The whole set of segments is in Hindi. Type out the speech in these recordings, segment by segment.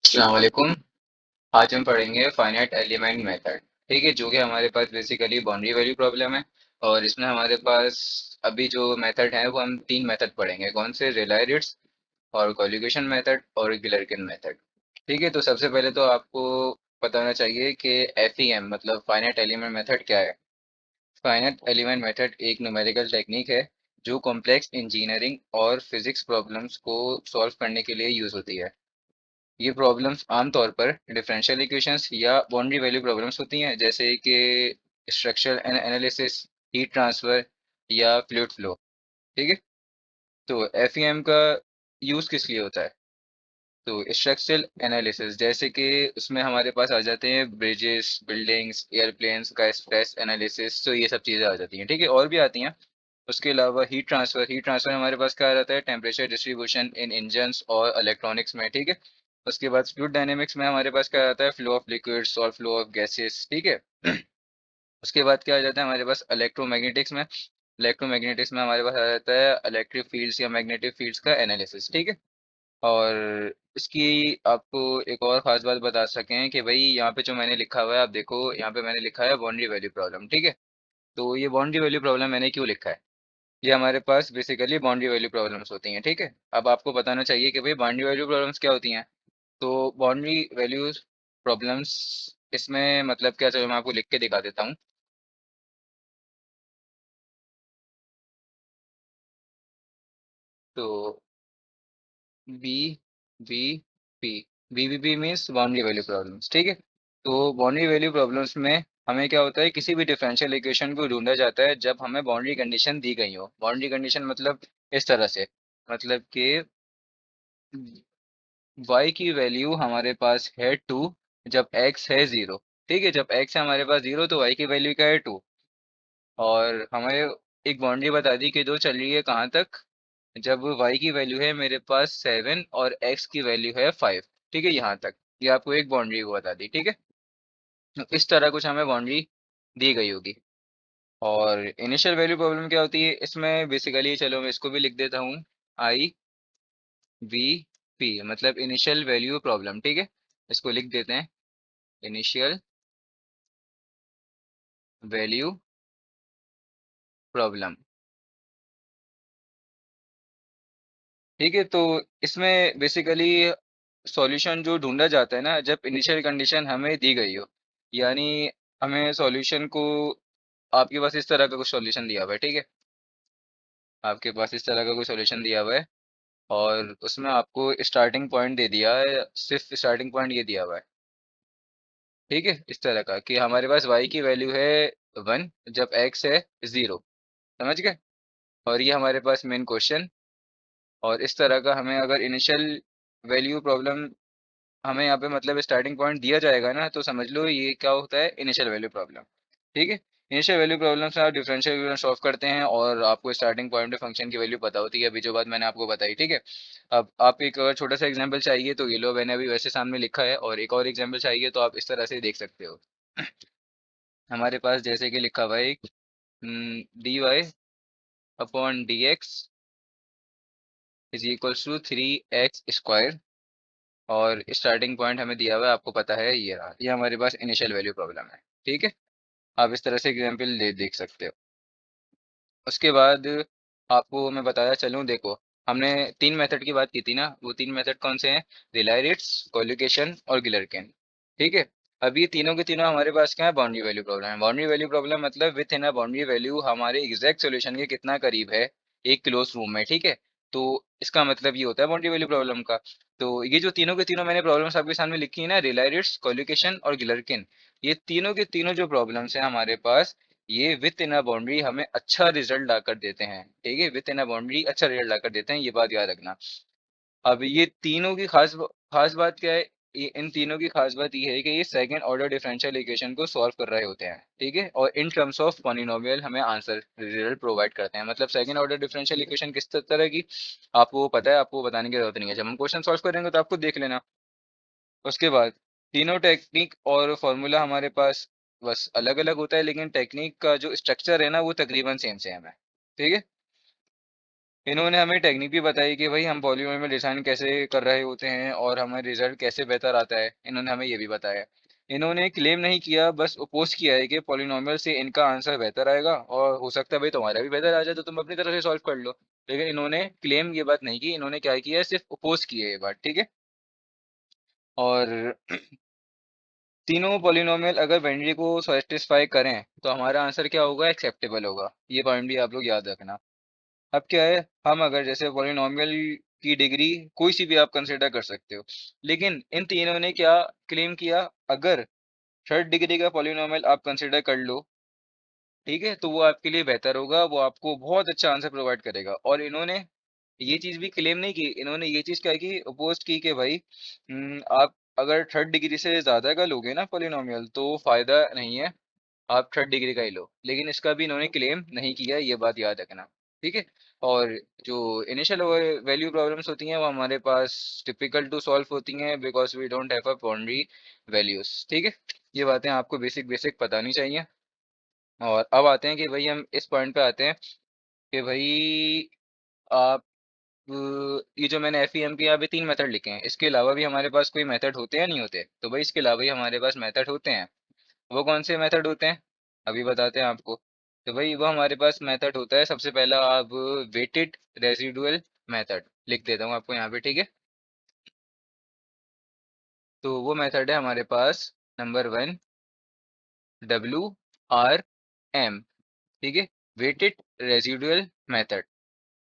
अस्सलाम वालेकुम। आज हम पढ़ेंगे फाइनाइट एलिमेंट मेथड। ठीक है, जो कि हमारे पास बेसिकली बाउंड्री वैल्यू प्रॉब्लम है। और इसमें हमारे पास अभी जो मेथड है वो हम तीन मेथड पढ़ेंगे। कौन से? रेलायरिट्स और कॉलिगेशन मेथड और गिलर्किन मेथड। ठीक है, तो सबसे पहले तो आपको पता होना चाहिए कि एफईएम मतलब फाइनाइट एलिमेंट मेथड क्या है। फाइनाइट एलिमेंट मेथड एक न्यूमेरिकल टेक्निक है जो कॉम्प्लेक्स इंजीनियरिंग और फिजिक्स प्रॉब्लम्स को सॉल्व करने के लिए यूज होती है। ये प्रॉब्लम्स आमतौर पर डिफरेंशियल इक्वेशंस या बाउंड्री वैल्यू प्रॉब्लम्स होती हैं, जैसे कि स्ट्रक्चरल एनालिसिस, हीट ट्रांसफर या फ्लूइड फ्लो। ठीक है, तो एफईएम का यूज़ किस लिए होता है? तो स्ट्रक्चरल एनालिसिस, जैसे कि उसमें हमारे पास आ जाते हैं ब्रिजेस, बिल्डिंग्स, एयरप्लेन्स का स्ट्रेस एनालिसिस, तो ये सब चीज़ें आ जाती हैं। ठीक है, और भी आती हैं। उसके अलावा हीट ट्रांसफर हमारे पास क्या आ जाता है? टेम्परेचर डिस्ट्रीब्यूशन इन इंजन्स और इलेक्ट्रॉनिक्स में। ठीक है, उसके बाद फ्लूइड डायनेमिक्स में हमारे पास क्या आता है? फ्लो ऑफ लिक्विड्स और फ्लो ऑफ गैसेस। ठीक है, उसके बाद क्या आ जाता है हमारे पास? इलेक्ट्रोमैग्नेटिक्स में हमारे पास आ जाता है इलेक्ट्रिक फील्ड्स या मैग्नेटिक फील्ड्स का एनालिसिस। ठीक है, और इसकी आपको एक और ख़ास बात बता सकें कि भई यहाँ पे जो मैंने लिखा हुआ है, आप देखो यहाँ पे मैंने लिखा है बाउंड्री वैल्यू प्रॉब्लम। ठीक है, तो ये बाउंड्री वैल्यू प्रॉब्लम मैंने क्यों लिखा है? ये हमारे पास बेसिकली बाउंड्री वैल्यू प्रॉब्लम्स होती हैं। ठीक है, अब आपको बताना चाहिए कि भाई बाउंड्री वैल्यू प्रॉब्लम्स क्या होती हैं। तो बाउंड्री वैल्यूज प्रॉब्लम्स इसमें मतलब क्या, चलो मैं आपको लिख के दिखा देता हूँ। तो B V P BVP means boundary value problems. ठीक है, तो बाउंड्री वैल्यू प्रॉब्लम्स में हमें क्या होता है? किसी भी डिफरेंशियल इक्वेशन को ढूंढा जाता है जब हमें बाउंड्री कंडीशन दी गई हो। बाउंड्री कंडीशन मतलब इस तरह से, मतलब कि y की वैल्यू हमारे पास है 2 जब x है 0। ठीक है, जब x है हमारे पास 0 तो y की वैल्यू क्या है? 2। और हमें एक बाउंड्री बता दी कि जो चल रही है कहाँ तक? जब y की वैल्यू है मेरे पास 7 और x की वैल्यू है 5। ठीक है, यहाँ तक ये आपको एक बाउंड्री को बता दी। ठीक है, तो इस तरह कुछ हमें बाउंड्री दी गई होगी। और इनिशियल वैल्यू प्रॉब्लम क्या होती है इसमें? बेसिकली चलो मैं इसको भी लिख देता हूँ, आई वी पी मतलब इनिशियल वैल्यू प्रॉब्लम। ठीक है, इसको लिख देते हैं, इनिशियल वैल्यू प्रॉब्लम। ठीक है, तो इसमें बेसिकली सॉल्यूशन जो ढूंढा जाता है ना, जब इनिशियल कंडीशन हमें दी गई हो, यानी हमें सॉल्यूशन को, आपके पास इस तरह का कुछ सॉल्यूशन दिया हुआ है। ठीक है, आपके पास इस तरह का कोई सॉल्यूशन दिया हुआ है और उसमें आपको स्टार्टिंग पॉइंट दे दिया है, सिर्फ स्टार्टिंग पॉइंट ये दिया हुआ है। ठीक है, इस तरह का कि हमारे पास y की वैल्यू है 1 जब x है 0। समझ गए? और ये हमारे पास मेन क्वेश्चन। और इस तरह का हमें अगर इनिशियल वैल्यू प्रॉब्लम हमें यहाँ पे मतलब स्टार्टिंग पॉइंट दिया जाएगा ना, तो समझ लो ये क्या होता है? Initial value problem. ठीक है, इनिशियल वैल्यू प्रॉब्लम से आप डिफरेंशियल इक्वेशन सॉल्व करते हैं और आपको स्टार्टिंग पॉइंट पे फंक्शन की वैल्यू पता होती है, अभी जो बात मैंने आपको बताई। ठीक है, अब आप एक अगर छोटा सा एग्जांपल चाहिए तो ये लो, मैंने अभी वैसे सामने लिखा है, और एक और एग्जांपल चाहिए तो आप इस तरह से देख सकते हो। हमारे पास जैसे कि लिखा हुआ है d y upon d x is equals to 3x square. और स्टार्टिंग पॉइंट हमें दिया हुआ है, आपको पता है ये रहा, ये हमारे पास इनिशियल वैल्यू प्रॉब्लम है। ठीक है, आप इस तरह से एग्जाम्पल देख सकते हो। उसके बाद आपको मैं बताया चलूँ, देखो हमने तीन मेथड की बात की थी ना, वो तीन मेथड कौन से हैं? रिलायरिट्स, कोलिगेशन और गिलर्किन। ठीक है, अब ये तीनों के तीनों हमारे पास क्या है? बाउंड्री वैल्यू प्रॉब्लम है। बाउंड्री वैल्यू प्रॉब्लम मतलब with in a boundary value हमारे एग्जैक्ट सॉल्यूशन के कितना करीब है एक क्लोज रूम में। ठीक है, तो इसका मतलब ये होता है बाउंड्री वैल्यू प्रॉब्लम का। तो ये जो तीनों के तीनों मैंने प्रॉब्लम्स आपके सामने लिखी है ना, रिलायरिट्स, कोलिगेशन और गिलर्किन, ये तीनों के तीनों जो प्रॉब्लम्स हैं हमारे पास, ये विथ इन अ बाउंड्री हमें अच्छा रिजल्ट ला कर देते हैं। ठीक है, विथ इन अ बाउंड्री अच्छा रिजल्ट ला कर देते हैं, ये बात याद रखना। अब ये तीनों की खास बात क्या है? इन तीनों की खास बात ये है कि ये सेकंड ऑर्डर डिफरेंशियल इक्वेशन को सॉल्व कर रहे होते हैं। ठीक है, और इन टर्म्स ऑफ पॉलिनोमियल हमें आंसर रिजल्ट प्रोवाइड करते हैं। मतलब सेकंड ऑर्डर डिफरेंशियल इक्वेशन किस तरह की, आपको पता है, आपको बताने की जरूरत नहीं है, जब हम क्वेश्चन सॉल्व करेंगे तो आपको देख लेना। उसके बाद तीनों टेक्निक और फॉर्मूला हमारे पास बस अलग अलग होता है, लेकिन टेक्निक का जो स्ट्रक्चर है ना वो तकरीबन सेम सेम है। ठीक है, इन्होंने हमें टेक्निक भी बताई कि भाई हम पॉलीनोमियल डिजाइन कैसे कर रहे होते हैं और हमें रिजल्ट कैसे बेहतर आता है, इन्होंने हमें ये भी बताया। इन्होंने क्लेम नहीं किया, बस अपोज किया है कि पॉलीनोमियल से इनका आंसर बेहतर आएगा और हो सकता है भाई तुम्हारा भी बेहतर आ जाए तो तुम अपनी तरफ से सॉल्व कर लो। लेकिन इन्होंने क्लेम ये बात नहीं की, इन्होंने क्या किया है, सिर्फ अपोज की है ये बात, ठीक है। और तीनों पॉलीनोमियल अगर बाउंड्री को सेटिस्फाई करें तो हमारा आंसर क्या होगा, एक्सेप्टेबल होगा। ये पॉइंट भी आप लोग याद रखना। अब क्या है, हम अगर जैसे पॉलिनोमियल की डिग्री कोई सी भी आप कंसिडर कर सकते हो, लेकिन इन तीनों ने क्या क्लेम किया, अगर थर्ड डिग्री का पॉलिनोमियल आप कंसिडर कर लो, ठीक है, तो वो आपके लिए बेहतर होगा, वो आपको बहुत अच्छा आंसर प्रोवाइड करेगा। और इन्होंने ये चीज भी क्लेम नहीं की, इन्होंने ये चीज क्या की, अपोज की कि भाई आप अगर थर्ड डिग्री से ज्यादा का लोगे ना पॉलिनोमियल तो फायदा नहीं है, आप थर्ड डिग्री का ही लो। लेकिन इसका भी इन्होंने क्लेम नहीं किया, ये बात याद रखना, ठीक है। और जो इनिशियल वैल्यू प्रॉब्लम्स होती हैं वो हमारे पास टिपिकल टू सॉल्व होती हैं because we don't have a boundary values, ठीक है। ये बातें आपको बेसिक बेसिक बतानी चाहिए। और अब आते हैं कि भाई हम इस पॉइंट पे आते हैं कि भाई आप ये जो मैंने एफईएम के यहाँ पे 3 मेथड लिखे हैं, इसके अलावा भी हमारे पास कोई मेथड होते हैं, नहीं होते? तो भाई इसके अलावा भी हमारे पास मेथड होते हैं। वो कौन से मेथड होते हैं, अभी बताते हैं आपको। तो भाई वो हमारे पास मेथड होता है, सबसे पहला आप वेटेड रेसिडुअल मेथड लिख देता हूँ आपको यहाँ पे, ठीक है। तो वो मेथड है हमारे पास, नंबर 1, WRM, ठीक है, वेटेड रेसिडुअल मेथड।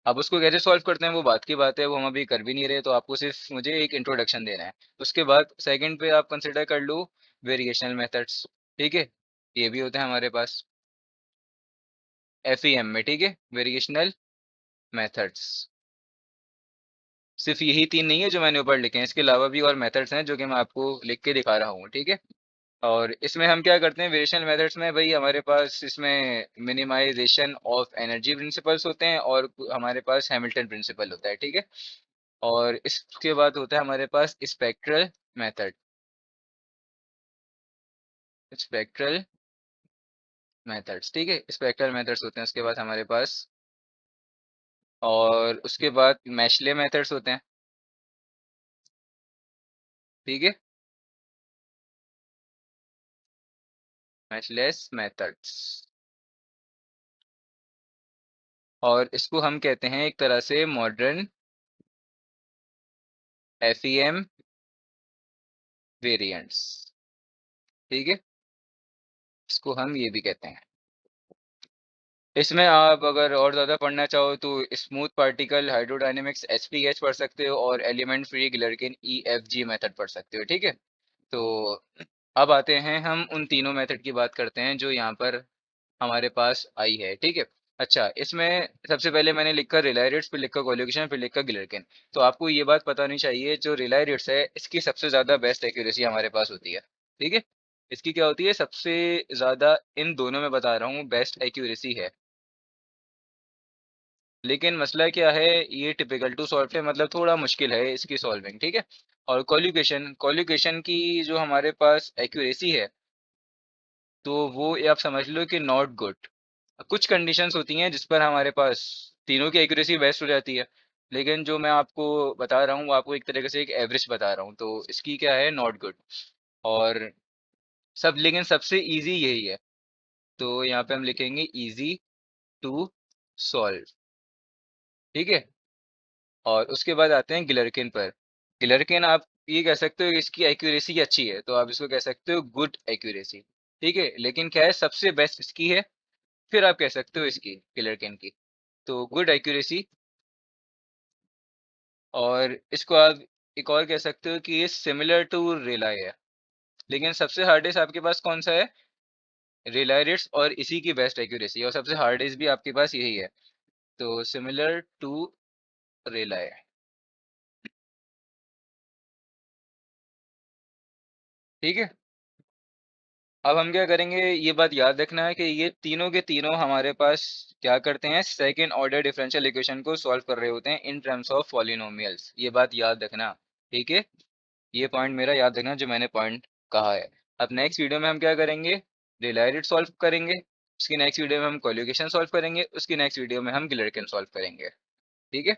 अब उसको कैसे सॉल्व करते हैं वो बात की बात है, वो हम अभी कर भी नहीं रहे, तो आपको सिर्फ मुझे एक इंट्रोडक्शन देना है। उसके बाद सेकंड पे आप कंसिडर कर लो वेरिएशनल मेथड्स, ठीक है, ये भी होते हैं हमारे पास एफईएम में, ठीक है, वेरिएशनल मेथड्स। सिर्फ यही 3 नहीं है जो मैंने ऊपर लिखे हैं, इसके अलावा भी और मेथड्स हैं जो कि मैं आपको लिख के दिखा रहा हूँ, ठीक है। और इसमें हम क्या करते हैं, वेरिएशनल मेथड्स में भाई हमारे पास इसमें मिनिमाइजेशन ऑफ एनर्जी प्रिंसिपल्स होते हैं और हमारे पास हैमिल्टन प्रिंसिपल होता है, ठीक है। और इसके बाद होता है हमारे पास स्पेक्ट्रल मेथड, स्पेक्ट्रल मेथड्स, ठीक है, स्पेक्ट्रल मेथड्स होते हैं उसके बाद हमारे पास। और उसके बाद मैशले मेथड्स होते हैं, ठीक है, मैशलेस मेथड्स। और इसको हम कहते हैं एक तरह से मॉडर्न एफईएम वेरिएंट्स, ठीक है, इसको हम ये भी कहते हैं। इसमें आप अगर और ज़्यादा पढ़ना चाहो तो स्मूथ पार्टिकल हाइड्रोडायनेमिक्स एसपीएच पढ़ सकते हो और एलिमेंट फ्री गिलर्किन ईएफजी मेथड पढ़ सकते हो, ठीक है। तो अब आते हैं, हम उन तीनों मेथड की बात करते हैं जो यहाँ पर हमारे पास आई है, ठीक है। अच्छा, इसमें सबसे पहले मैंने लिखा रिलाई रेट्स, फिर लिखा कोलिगेशन, फिर लिखा गिलर्किन। तो आपको ये बात पता नहीं चाहिए, जो रिलाई रेट्स है इसकी सबसे ज़्यादा बेस्ट एक्यूरेसी हमारे पास होती है, ठीक है। इसकी क्या होती है, सबसे ज़्यादा इन दोनों में बता रहा हूँ बेस्ट एक्यूरेसी है। लेकिन मसला क्या है, ये टिपिकल टू सॉल्व है, मतलब थोड़ा मुश्किल है इसकी सॉल्विंग, ठीक है। और कॉल्युगेशन, कॉल्युगेशन की जो हमारे पास एक्यूरेसी है, तो वो ये आप समझ लो कि नॉट गुड। कुछ कंडीशंस होती हैं जिस पर हमारे पास तीनों की एक्यूरेसी बेस्ट हो जाती है, लेकिन जो मैं आपको बता रहा हूँ वो आपको एक तरीके से एक एवरेज बता रहा हूँ, तो इसकी क्या है, नॉट गुड। और सब, लेकिन सबसे इजी यही है, तो यहाँ पे हम लिखेंगे इजी टू सॉल्व, ठीक है। और उसके बाद आते हैं गिलर्किन पर। गिलर्किन आप ये कह सकते हो कि इसकी एक्यूरेसी अच्छी है, तो आप इसको कह सकते हो गुड एक्यूरेसी, ठीक है। लेकिन क्या है, सबसे बेस्ट इसकी है, फिर आप कह सकते हो इसकी गिलर्किन की, तो गुड एक्यूरेसी। और इसको आप एक और कह सकते हो कि ये सिमिलर टू रिलाई है, लेकिन सबसे हार्डेस्ट आपके पास कौन सा है, रिलाई रेट्स, और इसी की बेस्ट एक्यूरेसी, और सबसे हार्डेस्ट भी आपके पास यही है, तो सिमिलर टू रिलाई, ठीक है। अब हम क्या करेंगे, ये बात याद रखना है कि ये तीनों के तीनों हमारे पास क्या करते हैं, सेकंड ऑर्डर डिफरेंशियल इक्वेशन को सॉल्व कर रहे होते हैं इन टर्म्स ऑफ पॉलिनोमियल्स, ये बात याद रखना, ठीक है। ये पॉइंट मेरा याद रखना जो मैंने पॉइंट कहा है। अब नेक्स्ट वीडियो में हम क्या करेंगे, रिलेटेड सॉल्व करेंगे, उसकी नेक्स्ट वीडियो में हम कॉलिगेशन सॉल्व करेंगे, उसकी नेक्स्ट वीडियो में हम गिलर्किन सॉल्व करेंगे। ठीक है?